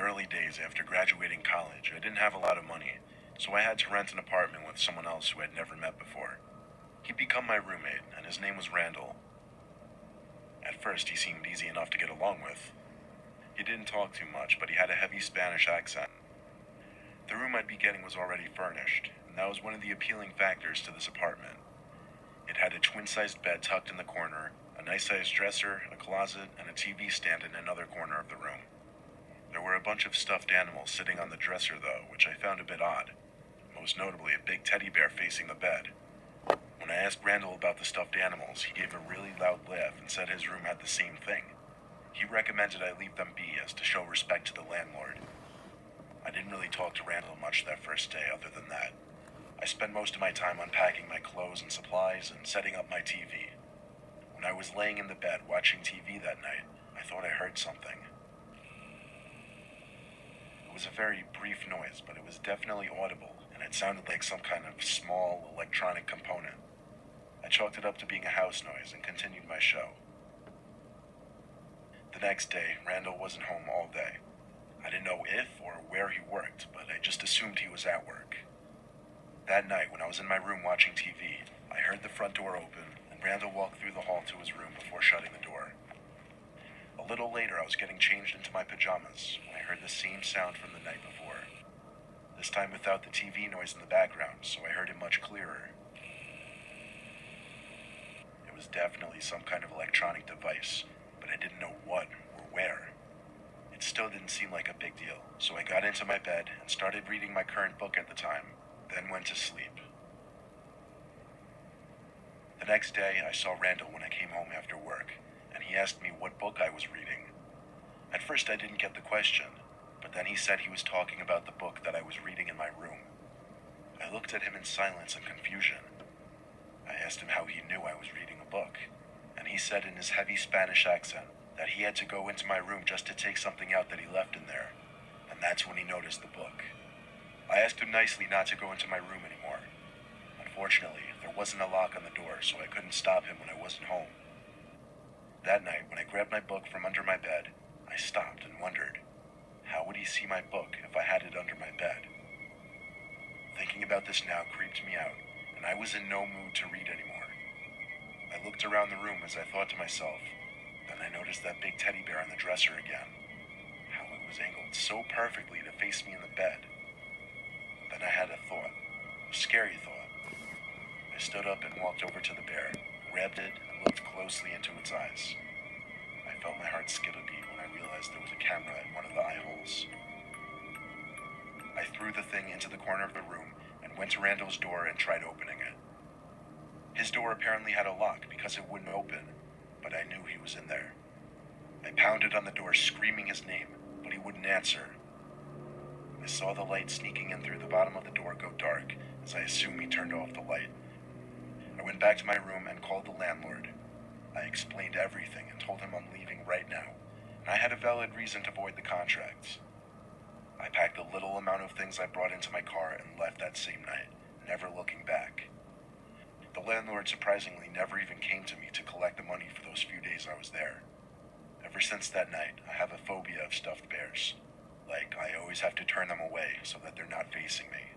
early days after graduating college, I didn't have a lot of money, so I had to rent an apartment with someone else who I'd never met before. He'd become my roommate, and his name was Randall. At first, he seemed easy enough to get along with. He didn't talk too much, but he had a heavy Spanish accent. The room I'd be getting was already furnished, and that was one of the appealing factors to this apartment. It had a twin-sized bed tucked in the corner, a nice-sized dresser, a closet, and a TV stand in another corner of the room. There were a bunch of stuffed animals sitting on the dresser, though, which I found a bit odd. Most notably, a big teddy bear facing the bed. When I asked Randall about the stuffed animals, he gave a really loud laugh and said his room had the same thing. He recommended I leave them be as to show respect to the landlord. I didn't really talk to Randall much that first day other than that. I spent most of my time unpacking my clothes and supplies and setting up my TV. When I was laying in the bed watching TV that night, I thought I heard something. It was a very brief noise, but it was definitely audible, and it sounded like some kind of small electronic component. I chalked it up to being a house noise and continued my show. The next day, Randall wasn't home all day. I didn't know if or where he worked, but I just assumed he was at work. That night, when I was in my room watching TV, I heard the front door open, and Randall walked through the hall to his room before shutting the door. A little later, I was getting changed into my pajamas when I heard the same sound from the night before. This time without the TV noise in the background, so I heard it much clearer. It was definitely some kind of electronic device, but I didn't know what or where. It still didn't seem like a big deal, so I got into my bed and started reading my current book at the time, then went to sleep. The next day, I saw Randall when I came home after work, and he asked me what book I was reading. At first, I didn't get the question, but then he said he was talking about the book that I was reading in my room. I looked at him in silence and confusion. I asked him how he knew I was reading a book, and he said in his heavy Spanish accent that he had to go into my room just to take something out that he left in there, and that's when he noticed the book. I asked him nicely not to go into my room anymore. Unfortunately, there wasn't a lock on the door, so I couldn't stop him when I wasn't home. That night, when I grabbed my book from under my bed, I stopped and wondered, how would he see my book if I had it under my bed? Thinking about this now creeped me out, and I was in no mood to read anymore. I looked around the room as I thought to myself, then I noticed that big teddy bear on the dresser again. How it was angled so perfectly to face me in the bed. Then I had a thought, a scary thought. I stood up and walked over to the bear, grabbed it, and looked closely into its eyes. I felt my heart skip a beat when I realized there was a camera in one of the eye holes. I threw the thing into the corner of the room and went to Randall's door and tried opening it. His door apparently had a lock because it wouldn't open, but I knew he was in there. I pounded on the door screaming his name, but he wouldn't answer. I saw the light sneaking in through the bottom of the door go dark, as I assumed he turned off the light. I went back to my room and called the landlord. I explained everything and told him I'm leaving right now, and I had a valid reason to void the contracts. I packed the little amount of things I brought into my car and left that same night, never looking back. The landlord surprisingly never even came to me to collect the money for those few days I was there. Ever since that night, I have a phobia of stuffed bears. Like, I always have to turn them away so that they're not facing me.